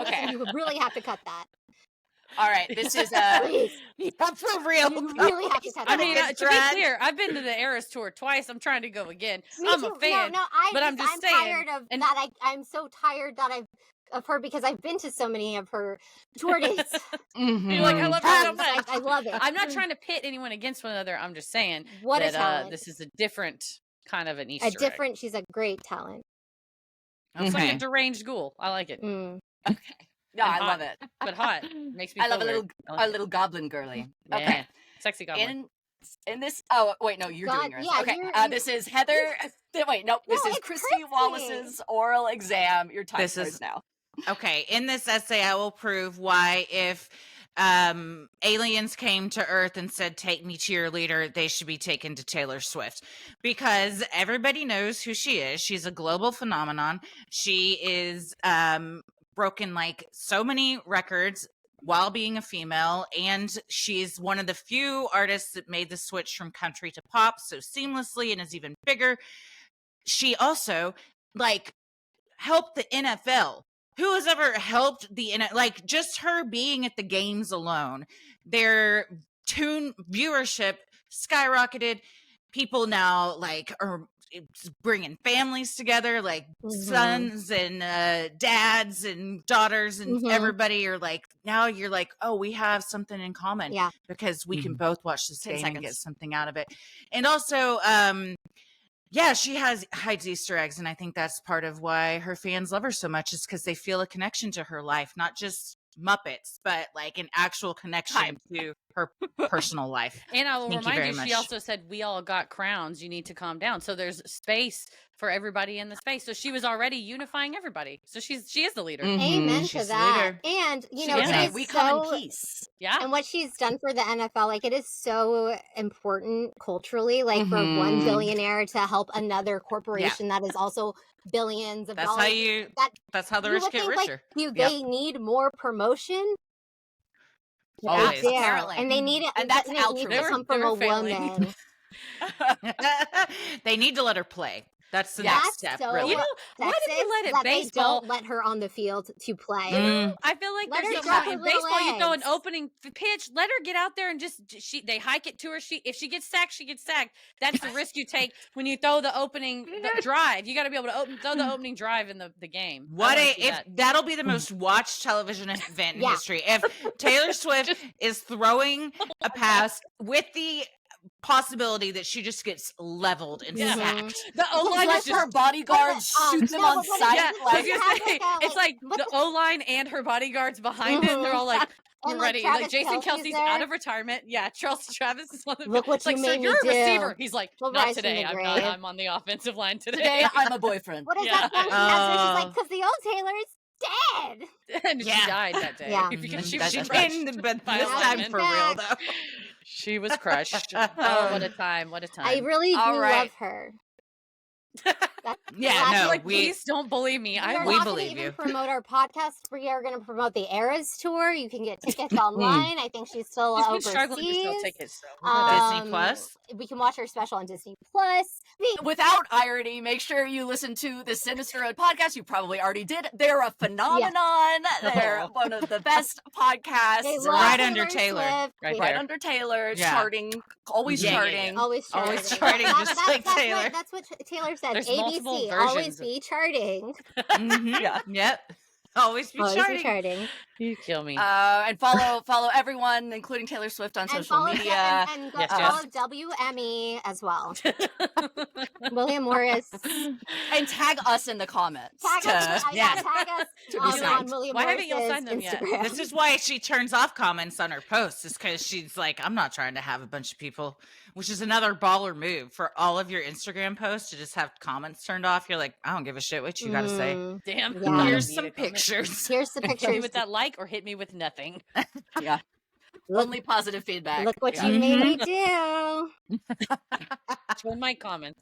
S3: Okay. You really have to cut that.
S1: All right, this is
S2: for real.
S3: You really have to cut that.
S4: I mean, to be clear, I've been to the Eras tour twice. I'm trying to go again. I'm a fan. I'm just saying.
S3: Tired of that. I'm so tired that of her because I've been to so many of her tour dates.
S4: You're like, I love her so much.
S3: I love it.
S4: I'm not trying to pit anyone against one another. I'm just saying this is a different kind of an Easter egg.
S3: She's a great talent.
S4: It's like a deranged ghoul. I like it.
S1: Okay. No, I love it.
S4: But hot. Makes me feel
S1: love a little goblin girly. Okay.
S4: Yeah. Sexy goblin.
S1: In this wait, no, you're doing yours. Okay. This is Heather this is Christie Wallace's oral exam. Your time starts now.
S2: Okay. In this essay, I will prove why if aliens came to Earth and said, "Take me to your leader," they should be taken to Taylor Swift, because everybody knows who she is. She's a global phenomenon. She is broken like so many records while being a female, and she's one of the few artists that made the switch from country to pop so seamlessly and is even bigger. She also helped the NFL. Who has ever helped the NFL? Just her being at the games alone, their viewership skyrocketed. People now are bringing families together, sons and dads and daughters and everybody are now you're oh, we have something in common because we can both watch this game and get something out of it. And also she hides Easter eggs, and I think that's part of why her fans love her so much, is because they feel a connection to her life, not just Muppets, but an actual connection to her personal life.
S4: And I will remind you, she also said, "We all got crowns. You need to calm down." So there's space for everybody in the space. So she was already unifying everybody. So she is the leader.
S3: Amen to that. And
S1: we come in peace.
S4: Yeah.
S3: And what she's done for the NFL, it is so important culturally, for one billionaire to help another corporation that is also billions of dollars.
S2: That's how the rich get richer.
S3: They need more promotion?
S2: Always.
S3: Apparently. And they need it,
S1: and that's
S3: needs to come from a woman.
S2: They need to let her play. That's the next step. Really.
S4: Why did they let it?
S3: They don't let her on the field to play.
S4: I feel like there's no in baseball. You throw an opening pitch, let her get out there and they hike it to her. If she gets sacked, she gets sacked. That's the risk you take when you throw the opening drive. You got to be able to throw the opening drive in the game.
S2: That'll be the most watched television event in history. If Taylor Swift is throwing a pass with the possibility that she just gets leveled and sacked.
S1: The O-line is her bodyguards shoot them on sight.
S4: It's the O-line and her bodyguards behind it. They're all ready. Jason Kelsey's out of retirement. Yeah, Travis is on the
S3: look what you made me
S4: you're
S3: do.
S4: a receiver. He's not today. I'm on the offensive line today.
S1: Today I'm a boyfriend.
S3: What is that song she has? She's because the old Taylor's dead.
S4: And she died that day.
S3: Yeah.
S4: Because she
S2: was crushed. But this time for real though.
S4: She was crushed. Oh, what a time. What a time.
S3: I really do love her.
S4: please don't believe me.
S3: We believe you. Promote our podcast. We are going to promote the Eras tour. You can get tickets online. I think she's still overseas.
S4: Struggling to sell tickets.
S2: Disney Plus.
S3: We can watch her special on Disney Plus.
S1: Without irony, make sure you listen to the Sinisterhood podcast. You probably already did. They're a phenomenon. They're one of the best podcasts.
S2: Right under Taylor.
S1: Right under Taylor. Charting. Always charting.
S3: Always
S2: charting. Just like Taylor.
S3: That's what Taylor said.
S4: There's
S3: ABC. Always be charting.
S2: Yep. Always be charting.
S4: You kill me.
S1: And follow everyone, including Taylor Swift, on social media.
S3: And follow WME as well. William Morris.
S1: And tag us in the comments.
S3: Tag us on William
S4: Why haven't y'all signed them
S3: Instagram.
S4: yet?
S2: This is why she turns off comments on her posts. Is because she's like, I'm not trying to have a bunch of people, which is another baller move for all of your Instagram posts to just have comments turned off. You're like, I don't give a shit what you got to say.
S4: Damn.
S3: Yeah.
S2: Here's some pictures.
S3: Here's the
S4: Hit me
S3: pictures.
S4: with that like or hit me with nothing.
S1: Yeah. Only positive feedback.
S3: Look what you made me do.
S4: Join my comments.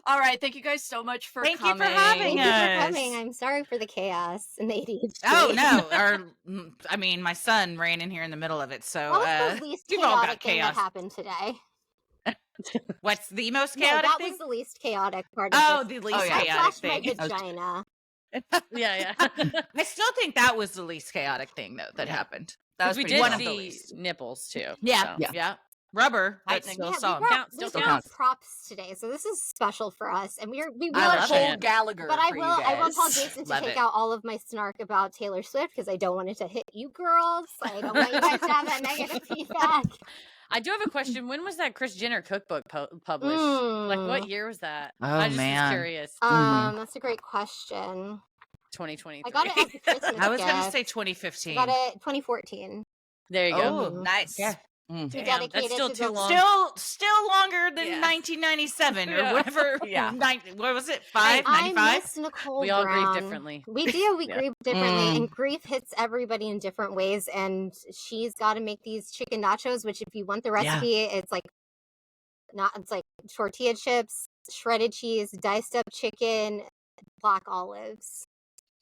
S1: All right. Thank you guys so much for coming.
S2: Thank you for having us.
S3: Thank you for coming. I'm sorry for the chaos and the ADHD.
S2: Oh, no. My son ran in here in the middle of it. So
S3: what was the least
S2: we've all got
S3: chaotic thing that
S2: chaos.
S3: happened today?
S2: What's the most chaotic
S3: that
S2: thing?
S3: was the least chaotic part of
S2: Oh,
S3: this.
S2: the least
S3: I
S2: chaotic
S3: flashed my
S2: thing.
S3: vagina.
S4: Yeah.
S2: I still think that was the least chaotic thing, though, that happened. That was
S4: we
S2: pretty
S4: did
S2: one of the
S4: see
S2: least.
S4: nipples too.
S2: Yeah. Rubber.
S1: I
S2: That's
S1: think-
S2: still
S3: We
S2: some.
S3: brought
S4: Still
S3: some
S4: counts.
S3: props today, so this is special for us, and we will
S2: I love
S1: Whole
S2: it.
S1: Gallagher.
S3: But I
S1: for
S3: will
S1: you
S3: I will
S1: guys.
S3: tell Jason to
S2: Love
S3: take
S2: it.
S3: out all of my snark about Taylor Swift because I don't want it to hit you girls. I don't want you guys to have that negative feedback.
S4: I do have a question. When was that Kris Jenner cookbook published? Like, what year was that?
S2: Oh,
S4: I just
S2: man.
S4: was curious.
S3: That's a great question.
S4: 2023.
S3: I got it as a Christmas
S2: I was going to
S3: gift.
S2: say 2015.
S3: I got it 2014.
S4: There you go.
S2: Oh,
S3: Mhm.
S2: nice.
S1: Yeah.
S3: To
S4: Damn,
S3: dedicate
S4: that's
S3: it
S4: still
S3: to
S4: too
S3: the
S4: long.
S2: Still longer than
S4: Yeah.
S2: 1997 or
S4: Yeah.
S2: whatever.
S1: Yeah.
S2: What was it? 5?
S3: I
S2: 95?
S3: miss Nicole
S4: We all
S3: Brown.
S4: grieve differently.
S3: We do. We grieve differently,
S2: Mm.
S3: and grief hits everybody in different ways. And she's got to make these chicken nachos, which, if you want the recipe, it's like tortilla chips, shredded cheese, diced up chicken, black olives.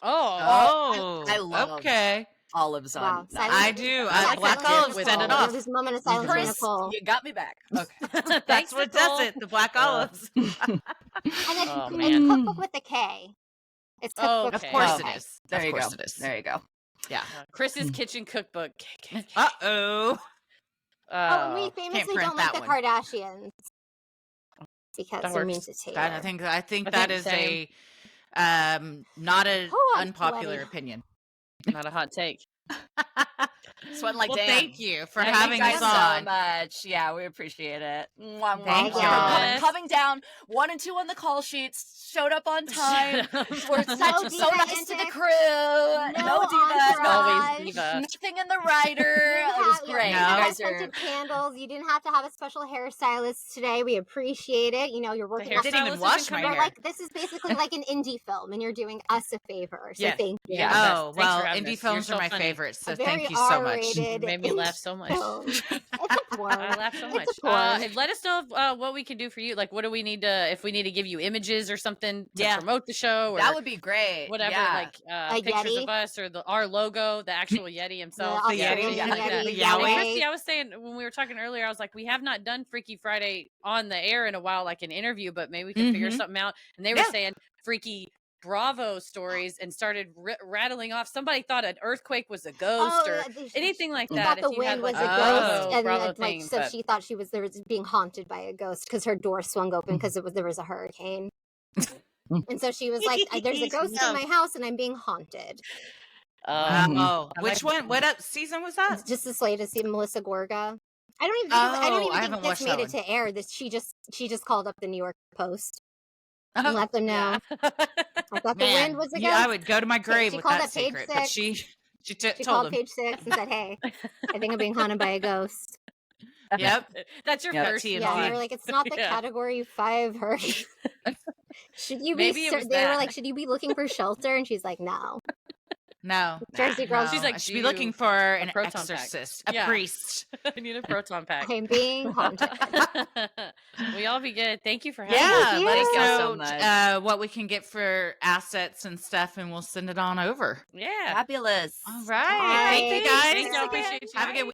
S2: Oh,
S1: I love
S2: okay.
S1: olives on.
S3: Wow,
S1: that.
S2: I do. Black
S3: silence
S2: olives
S3: for
S2: set it
S3: Nicole.
S2: off.
S3: There's a moment of silence for
S1: Chris,
S3: Nicole.
S1: you got me back. Okay.
S2: That's what does it. The black olives.
S3: And it's,
S4: Oh,
S3: it's
S4: man.
S3: cookbook with a K. It's cookbook
S2: Of
S4: Okay.
S2: course
S3: with a
S2: it
S3: K.
S2: is.
S1: There
S2: Of
S1: you
S2: course
S1: go.
S2: it is.
S1: There you go.
S2: Yeah.
S4: Chris's Kitchen Cookbook.
S2: Uh-oh.
S3: Oh, we
S2: Can't
S3: famously
S2: print
S3: don't like
S2: that
S3: the
S2: one.
S3: Kardashians because
S4: That
S3: they're
S4: works.
S3: mean to Taylor.
S2: I think
S4: I
S2: that
S4: think
S2: is
S4: same.
S2: not an
S3: Oh, I'm
S2: unpopular
S3: sweaty.
S2: opinion.
S4: Not a hot take.
S1: Sweating like
S2: Well,
S1: Dan.
S2: thank you for
S1: Thank
S2: having
S1: you guys
S2: us on.
S1: so much. Yeah, we appreciate it. Mwah, mwah,
S2: Thank
S1: mwah.
S2: you.
S1: Coming- Coming down 1 and 2 on the call sheets. Showed up on time. We're
S3: No
S1: so
S3: diva
S1: nice to the
S3: antics.
S1: crew.
S3: No
S1: diva.
S3: entourage.
S4: Always diva.
S1: Nothing in the rider. It was great.
S3: You
S2: No.
S3: guys
S1: You guys are.
S3: scented candles. You didn't have to have a special hairstylist today. We appreciate it. You know, you're working.
S4: hair
S3: on
S2: Didn't even
S4: Stylist
S2: wash
S4: isn't
S2: my
S4: coming
S3: We're
S2: hair.
S3: like, this is basically like an indie film, and you're doing us a favor. So
S2: Yeah.
S3: thank you.
S4: Yeah.
S2: Oh,
S4: Thanks
S2: well,
S4: for having
S2: indie
S4: us.
S2: films
S4: You're
S2: are
S4: so
S2: my
S4: funny.
S2: favorites, so
S3: A very
S2: thank you so much.
S3: R-rated
S4: You made me laugh so much.
S3: film. It's a porn.
S4: I laugh so much.
S3: It's a porn.
S4: Let us know what we can do for you. Like, what do we need to, if we need to give you images or something to
S2: Yeah.
S4: promote the show, or
S1: That would be great.
S4: whatever,
S1: Yeah.
S4: like
S3: A
S4: pictures
S3: Yeti?
S4: of us or our logo, the actual Yeti himself.
S3: The
S2: The Yeti,
S3: Australian
S2: yeah.
S4: Like that.
S3: Yeti,
S2: The
S4: And
S2: Yahweh.
S4: Christy, I was saying when we were talking earlier, I was like, we have not done Freaky Friday on the air in a while, like an interview, but maybe we can figure
S2: Mhm.
S4: something out. And they were
S2: Yeah.
S4: saying Freaky Bravo stories and started rattling off. Somebody thought an earthquake was a ghost or anything like
S3: She
S4: that.
S3: thought
S4: if
S3: the
S4: you had,
S3: wind was
S4: like,
S3: a
S2: Oh.
S3: ghost, and
S4: Bravo
S3: like
S4: thing,
S3: so
S4: but-
S3: she thought there was being haunted by a ghost because her door swung open because there was a hurricane. And so she was like, "There's a ghost in my house, and I'm being haunted."
S2: Oh,
S4: I
S2: which
S4: like-
S2: one? What season was that?
S3: It's just this latest see Melissa Gorga. I don't even
S2: I haven't
S3: think
S2: watched
S3: this
S2: that
S3: made it
S2: one.
S3: to air. This she just called up the New York Post and
S2: Oh,
S3: let them know.
S4: Yeah.
S3: I thought the
S2: man,
S3: wind was a
S2: you-
S3: ghost.
S2: I would go to my grave
S3: she
S2: with
S3: called
S2: that
S3: up Page
S2: secret, but
S3: 6.
S2: she
S3: She
S2: told
S3: called
S2: him.
S3: Page 6 and said, "Hey, I think I'm being haunted by a ghost."
S2: Yep.
S4: That's your
S1: Yep.
S4: first.
S2: TMZ.
S3: Yeah, they were like, "It's not the
S4: Yeah.
S3: Category 5 hurricane." Should you be?
S4: Maybe it was
S3: They were
S4: that.
S3: like, "Should you be looking for shelter?" And she's like, "No."
S2: No.
S3: Jersey girl.
S2: No.
S4: She's like,
S2: I should be looking for an
S4: proton
S2: exorcist,
S4: pack.
S2: a priest.
S4: I need a proton pack.
S3: I'm being haunted.
S4: We all be good. Thank you for having
S2: Yeah,
S4: us.
S2: let us
S5: Thank you
S2: know
S5: so much.
S2: what we can get for assets and stuff, and we'll send it on over.
S4: Yeah.
S5: Fabulous.
S2: All right. Thank you guys.
S4: Thank y'all. Appreciate you.
S2: Have a good week.